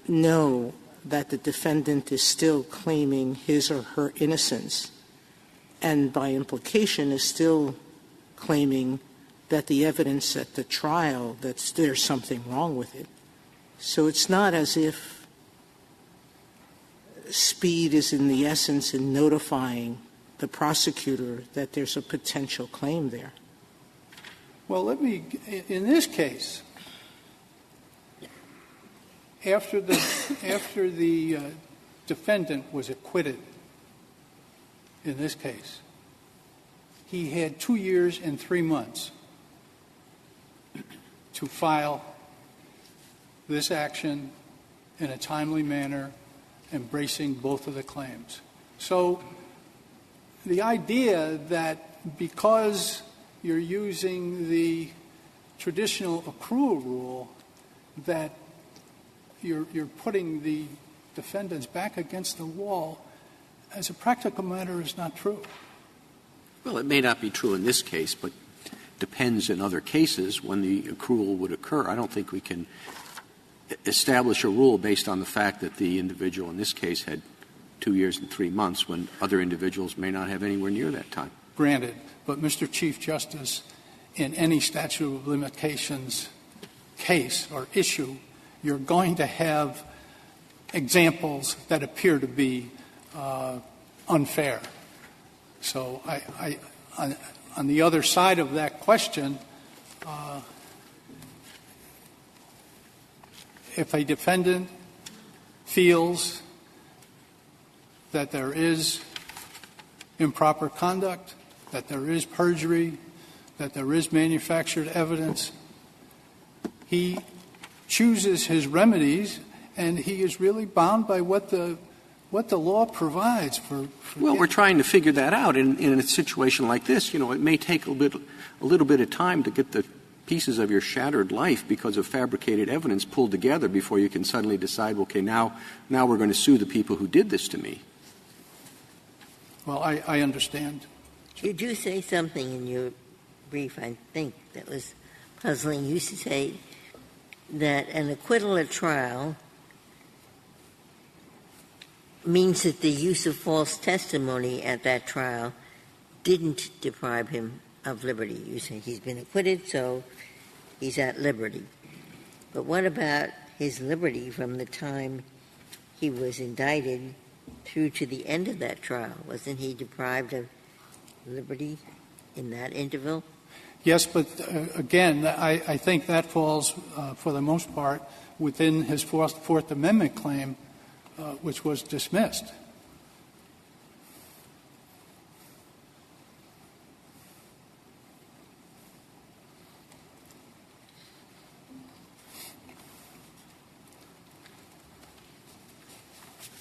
know that the defendant is still claiming his or her innocence, and by implication is still claiming that the evidence at the trial, that there's something wrong with it. So it's not as if speed is in the essence in notifying the prosecutor that there's a potential claim there. Well, in this case, after the defendant was acquitted, in this case, he had 2 years and 3 months to file this action in a timely manner, embracing both of the claims. So the idea that because you're using the traditional accrual rule that you're putting the defendants back against the wall, as a practical matter, is not true. Well, it may not be true in this case, but depends in other cases when the accrual would occur. I don't think we can establish a rule based on the fact that the individual in this case had 2 years and 3 months when other individuals may not have anywhere near that time. Granted, but Mr. Chief Justice, in any statute of limitations case or issue, you're going to have examples that appear to be unfair. So on the other side of that question, if a defendant feels that there is improper conduct, that there is perjury, that there is manufactured evidence, he chooses his remedies, and he is really bound by what the law provides for Well, we're trying to figure that out. In a situation like this, it may take a little bit of time to get the pieces of your shattered life because of fabricated evidence pulled together before you can suddenly decide, okay, now we're going to sue the people who did this to me. Well, I understand. You do say something in your brief, I think, that was puzzling. You used to say that an acquittal at trial means that the use of false testimony at that trial didn't deprive him of liberty. You say he's been acquitted, so he's at liberty. But what about his liberty from the time he was indicted through to the end of that trial? Wasn't he deprived of liberty in that interval? Yes, but again, I think that falls, for the most part, within his Fourth Amendment claim, which was dismissed.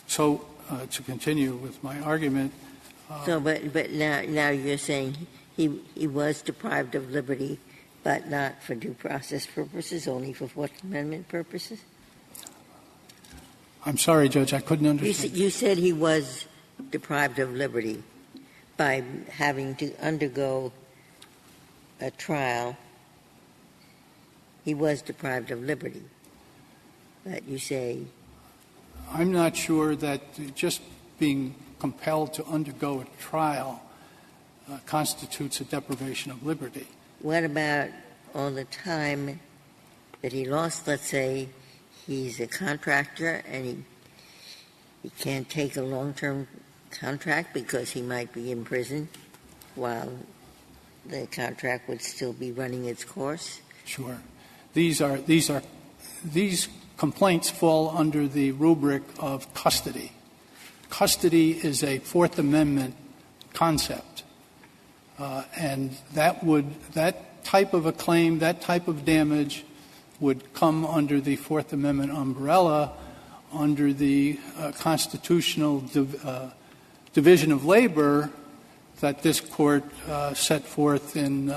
So, to continue with my argument. But now you're saying he was deprived of liberty, but not for due process purposes, only for Fourth Amendment purposes? I'm sorry, Judge, I couldn't understand. You said he was deprived of liberty by having to undergo a trial. He was deprived of liberty. But you say... I'm not sure that just being compelled to undergo a trial constitutes a deprivation of liberty. What about all the time that he lost? Let's say he's a contractor and he can't take a long-term contract because he might be in prison while the contract would still be running its course? Sure. These complaints fall under the rubric of custody. Custody is a Fourth Amendment concept. And that type of a claim, that type of damage would come under the Fourth Amendment umbrella, under the constitutional division of labor that this Court set forth in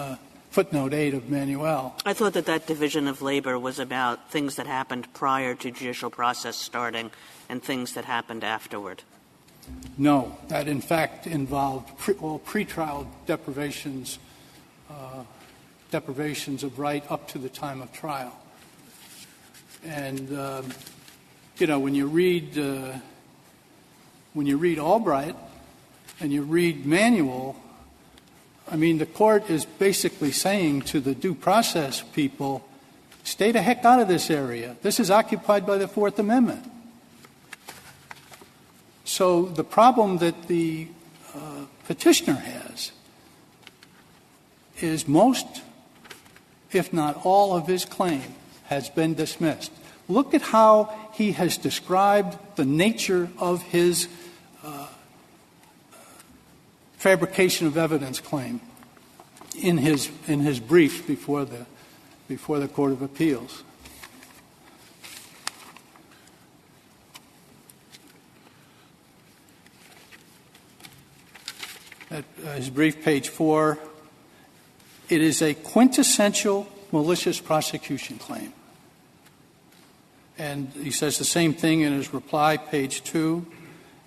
footnote 8 of Manuel. I thought that division of labor was about things that happened prior to judicial process starting and things that happened afterward. No, that in fact involved all pretrial deprivations of right up to the time of trial. And when you read Albright and you read Manuel, I mean, the court is basically saying to the due process people, stay the heck out of this area. This is occupied by the Fourth Amendment. So the problem that the petitioner has is most, if not all, of his claim has been dismissed. Look at how he has described the nature of his fabrication of evidence claim in his brief before the Court of Appeals. At his brief, page 4, it is a quintessential malicious prosecution claim. And he says the same thing in his reply, page 2.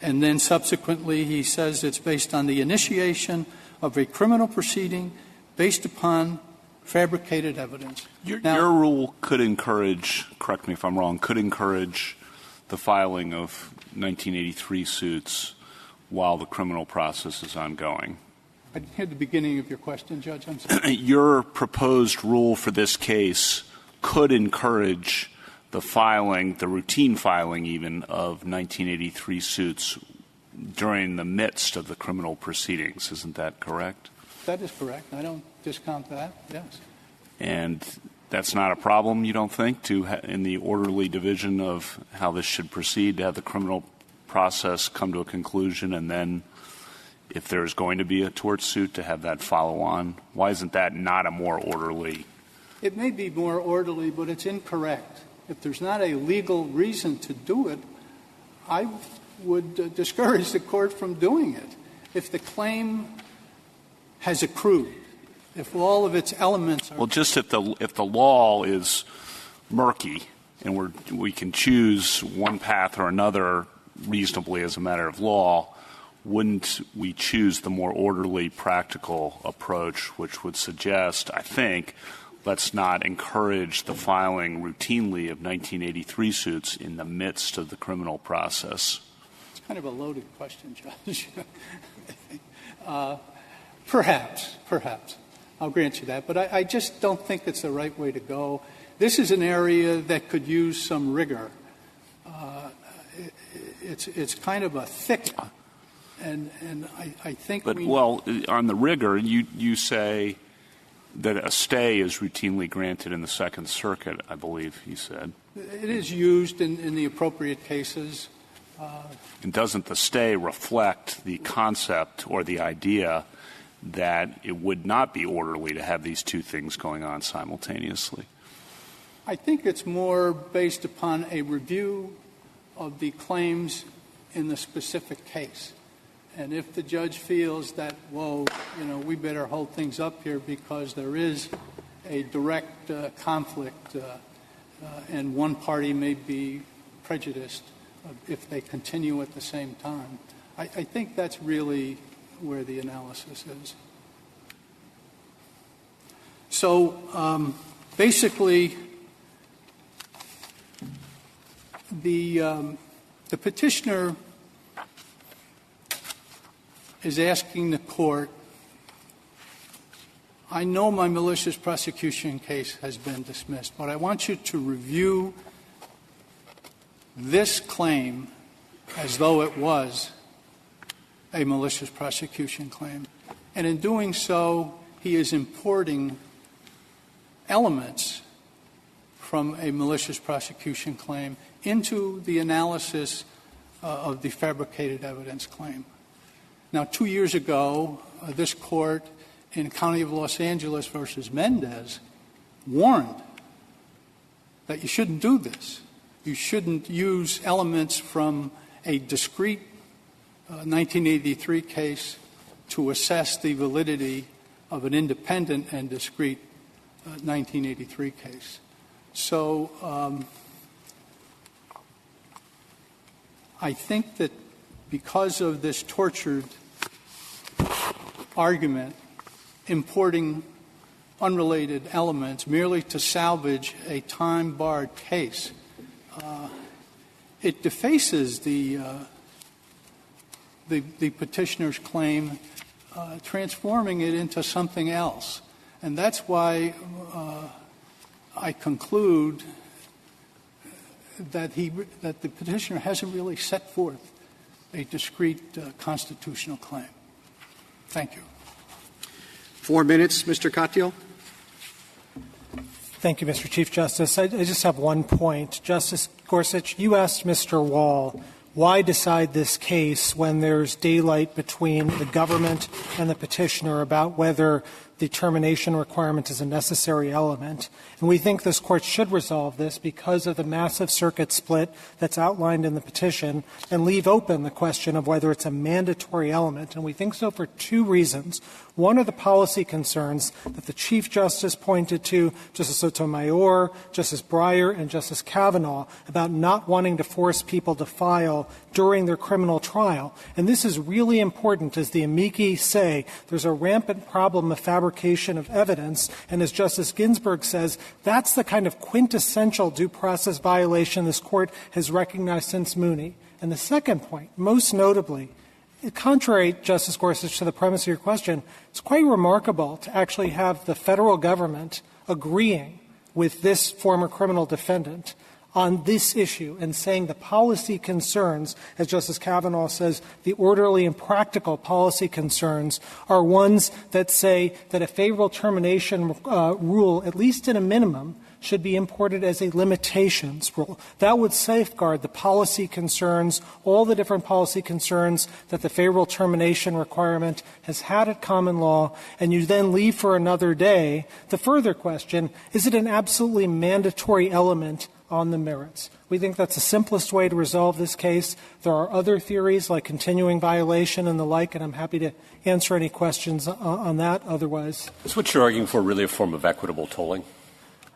And then subsequently he says it's based on the initiation of a criminal proceeding based upon fabricated evidence. Your rule could encourage, correct me if I'm wrong, could encourage the filing of 1983 suits while the criminal process is ongoing. I didn't hear the beginning of your question, Judge. I'm sorry. Your proposed rule for this case could encourage the filing, the routine filing even, of 1983 suits during the midst of the criminal proceedings. Isn't that correct? That is correct. I don't discount that, yes. And that's not a problem, you don't think, in the orderly division of how this should proceed, to have the criminal process come to a conclusion, and then if there's going to be a tort suit, to have that follow on? Why isn't that not a more orderly? It may be more orderly, but it's incorrect. If there's not a legal reason to do it, I would discourage the court from doing it. If the claim has accrued, if all of its elements are... Well, just if the law is murky and we can choose one path or another reasonably as a matter of law, wouldn't we choose the more orderly, practical approach, which would suggest, I think, let's not encourage the filing routinely of 1983 suits in the midst of the criminal process? It's kind of a loaded question, Judge. Perhaps. I'll grant you that. But I just don't think it's the right way to go. This is an area that could use some rigor. It's kind of a thick, and I think. But on the rigor, you say that a stay is routinely granted in the Second Circuit, I believe you said. It is used in the appropriate cases. And doesn't the stay reflect the concept or the idea that it would not be orderly to have these two things going on simultaneously? I think it's more based upon a review of the claims in the specific case. And if the judge feels that, we better hold things up here because there is a direct conflict and one party may be prejudiced if they continue at the same time, I think that's really where the analysis is. So basically, the petitioner is asking the court, I know my malicious prosecution case has been dismissed, but I want you to review this claim as though it was a malicious prosecution claim. And in doing so, he is importing elements from a malicious prosecution claim into the analysis of the fabricated evidence claim. Now, 2 years ago, this court in County of Los Angeles versus Mendez warned that you shouldn't do this. You shouldn't use elements from a discrete 1983 case to assess the validity of an independent and discrete 1983 case. So I think that because of this tortured argument, importing unrelated elements merely to salvage a time-barred case, it defaces the petitioner's claim, transforming it into something else. And that's why I conclude that the petitioner hasn't really set forth a discrete constitutional claim. Thank you. 4 minutes, Mr. Katyal. Thank you, Mr. Chief Justice. I just have one point. Justice Gorsuch, you asked Mr. Wall, why decide this case when there's daylight between the government and the petitioner about whether the termination requirement is a necessary element. And we think this Court should resolve this because of the massive circuit split that's outlined in the petition and leave open the question of whether it's a mandatory element. And we think so for two reasons. One are the policy concerns that the Chief Justice pointed to, Justice Sotomayor, Justice Breyer, and Justice Kavanaugh, about not wanting to force people to file during their criminal trial. And this is really important. As the amici say, there's a rampant problem of fabrication of evidence, and as Justice Ginsburg says, that's the kind of quintessential due process violation this Court has recognized since Mooney. And the second point, most notably, contrary, Justice Gorsuch, to the premise of your question, it's quite remarkable to actually have the federal government agreeing with this former criminal defendant on this issue and saying the policy concerns, as Justice Kavanaugh says, the orderly and practical policy concerns are ones that say that a favorable termination rule, at least in a minimum, should be imported as a limitations rule. That would safeguard the policy concerns, all the different policy concerns that the favorable termination requirement has had at common law, and you then leave for another day the further question, is it an absolutely mandatory element on the merits? We think that's the simplest way to resolve this case. There are other theories like continuing violation and the like, and I'm happy to answer any questions on that otherwise. Is what you're arguing for really a form of equitable tolling?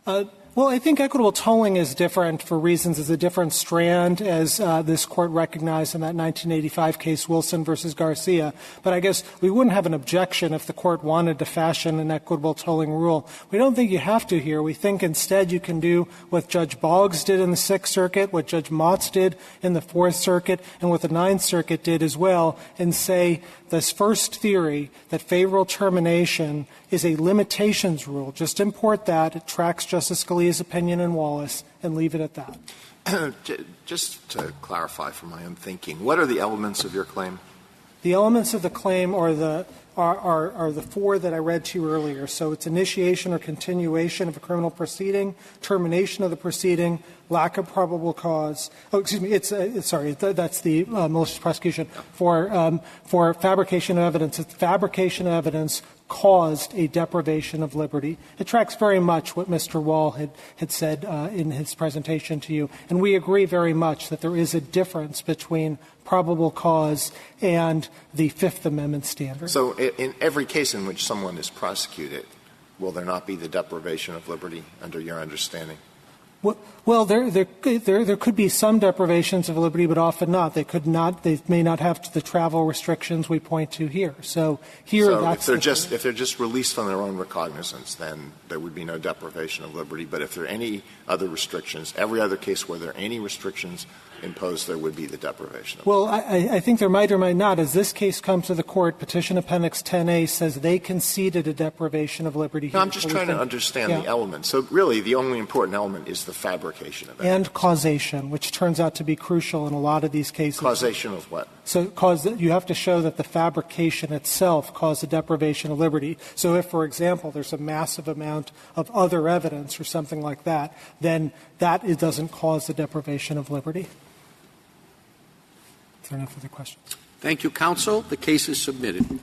Well, I think equitable tolling is different for reasons. It's a different strand, as this Court recognized in that 1985 case, Wilson versus Garcia. But I guess we wouldn't have an objection if the Court wanted to fashion an equitable tolling rule. We don't think you have to here. We think instead you can do what Judge Boggs did in the Sixth Circuit, what Judge Motz did in the Fourth Circuit, and what the Ninth Circuit did as well, and say this first theory that favorable termination is a limitations rule. Just import that. It tracks Justice Scalia's opinion in Wallace, and leave it at that. Just to clarify for my own thinking, what are the elements of your claim? The elements of the claim are the four that I read to you earlier. So it's initiation or continuation of a criminal proceeding, termination of the proceeding, lack of probable cause. Oh, excuse me. That's the malicious prosecution for fabrication of evidence. It's fabrication of evidence caused a deprivation of liberty. It tracks very much what Mr. Wall had said in his presentation to you, and we agree very much that there is a difference between probable cause and the Fifth Amendment standard. So in every case in which someone is prosecuted, will there not be the deprivation of liberty under your understanding? Well, there could be some deprivations of liberty, but often not. They may not have the travel restrictions we point to here. So that's if they're just released on their own recognizance, then there would be no deprivation of liberty. But if there are any other restrictions, every other case where there are any restrictions imposed, there would be the deprivation of liberty. Well, I think there might or might not. As this case comes to the Court, Petition Appendix 10A says they conceded a deprivation of liberty. No, I'm just trying to understand the elements. So really, the only important element is the fabrication of evidence. And causation, which turns out to be crucial in a lot of these cases. Causation of what? So you have to show that the fabrication itself caused a deprivation of liberty. So if, for example, there's a massive amount of other evidence or something like that, then it doesn't cause the deprivation of liberty. Is there no further questions? Thank you, counsel. The case is submitted.